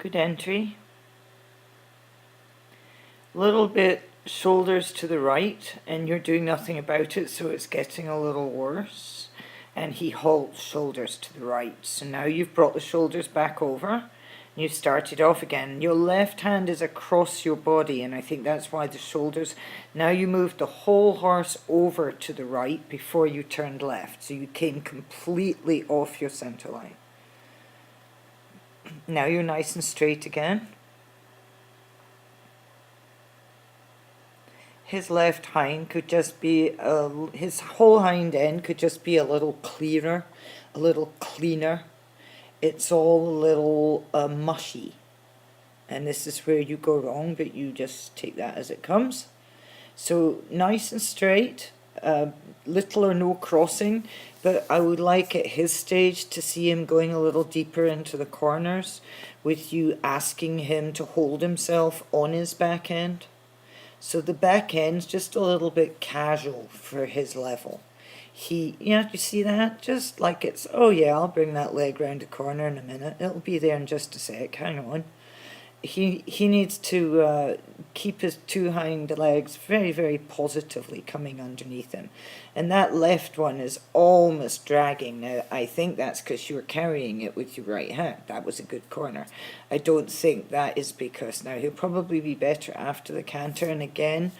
Good entry. Little bit shoulders to the right, and you're doing nothing about it, so it's getting a little worse. And he halts, shoulders to the right. So now you've brought the shoulders back over. You started off again. Your left hand is across your body, and I think that's why the shoulders. Now you moved the whole horse over to the right before you turned left. So you came completely off your center line. Now you're nice and straight again. His left hind could just be, his whole hind end could just be a little clearer, a little cleaner. It's all a little mushy. And this is where you go wrong, but you just take that as it comes. So nice and straight, little or no crossing, but I would like at his stage to see him going a little deeper into the corners, with you asking him to hold himself on his back end. So the back end's just a little bit casual for his level. You see that? Just like it's, oh yeah, I'll bring that leg round the corner in a minute. It'll be there in just a sec, hang on. He needs to keep his two hind legs very, very positively coming underneath him. And that left one is almost dragging. Now, I think that's because you were carrying it with your right hand. That was a good corner. I don't think that is because, now he'll probably be better after the canter. And again,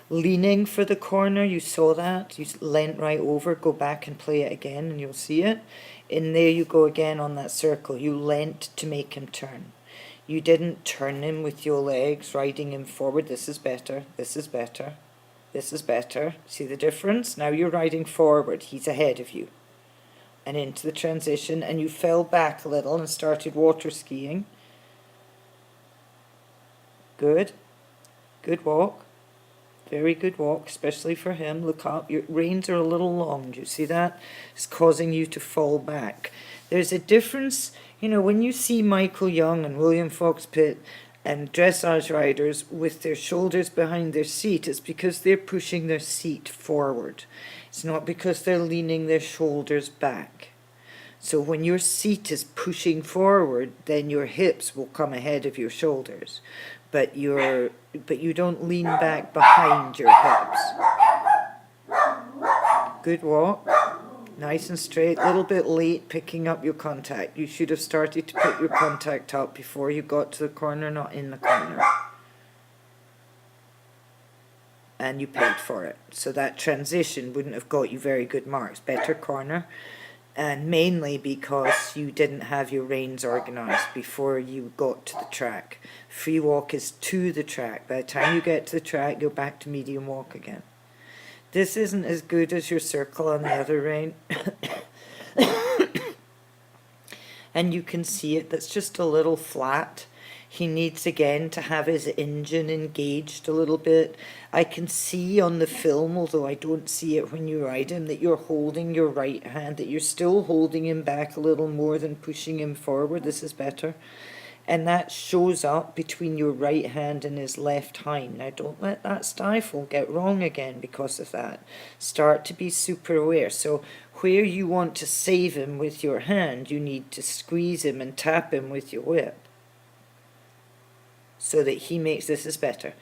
leaning for the corner, you saw that. You leant right over, go back and play it again and you'll see it. And there you go again on that circle. You leant to make him turn. You didn't turn him with your legs, riding him forward. This is better, this is better, this is better. See the difference? Now you're riding forward, he's ahead of you. And into the transition, and you fell back a little and started water skiing. Good. Good walk. Very good walk, especially for him. Look up, your reins are a little long. Do you see that? It's causing you to fall back. There's a difference, you know, when you see Michael Young and William Fox Pitt and dressage riders with their shoulders behind their seat, it's because they're pushing their seat forward. It's not because they're leaning their shoulders back. So when your seat is pushing forward, then your hips will come ahead of your shoulders. But you don't lean back behind your hips. Good walk. Nice and straight, a little bit late picking up your contact. You should have started to pick your contact up before you got to the corner, not in the corner. And you paid for it. So that transition wouldn't have got you very good marks. Better corner. And mainly because you didn't have your reins organised before you got to the track. Free walk is to the track. By the time you get to the track, you're back to medium walk again. This isn't as good as your circle on the other rein. And you can see it, that's just a little flat. He needs again to have his engine engaged a little bit. I can see on the film, although I don't see it when you ride him, that you're holding your right hand, that you're still holding him back a little more than pushing him forward. This is better. And that shows up between your right hand and his left hind. Now don't let that stifle get wrong again because of that. Start to be super aware. So where you want to save him with your hand, you need to squeeze him and tap him with your whip. So that he makes, this is better.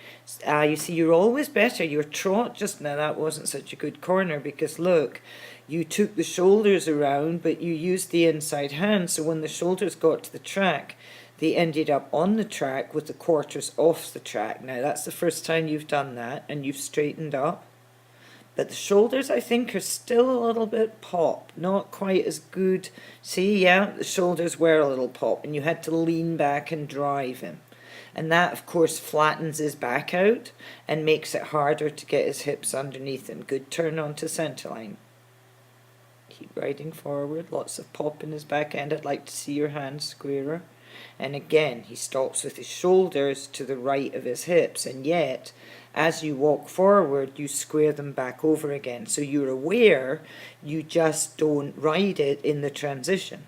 You see, you're always better. Your trot just now, that wasn't such a good corner because look, you took the shoulders around, but you used the inside hand. So when the shoulders got to the track, they ended up on the track with the quarters off the track. Now that's the first time you've done that and you've straightened up. But the shoulders, I think, are still a little bit pop, not quite as good. See, yeah, the shoulders were a little pop and you had to lean back and drive him. And that, of course, flattens his back out and makes it harder to get his hips underneath him. Good turn onto centre line. Keep riding forward, lots of pop in his back end. I'd like to see your hands squarer. And again, he stops with his shoulders to the right of his hips, and yet, as you walk forward, you square them back over again. So you're aware, you just don't ride it in the transition.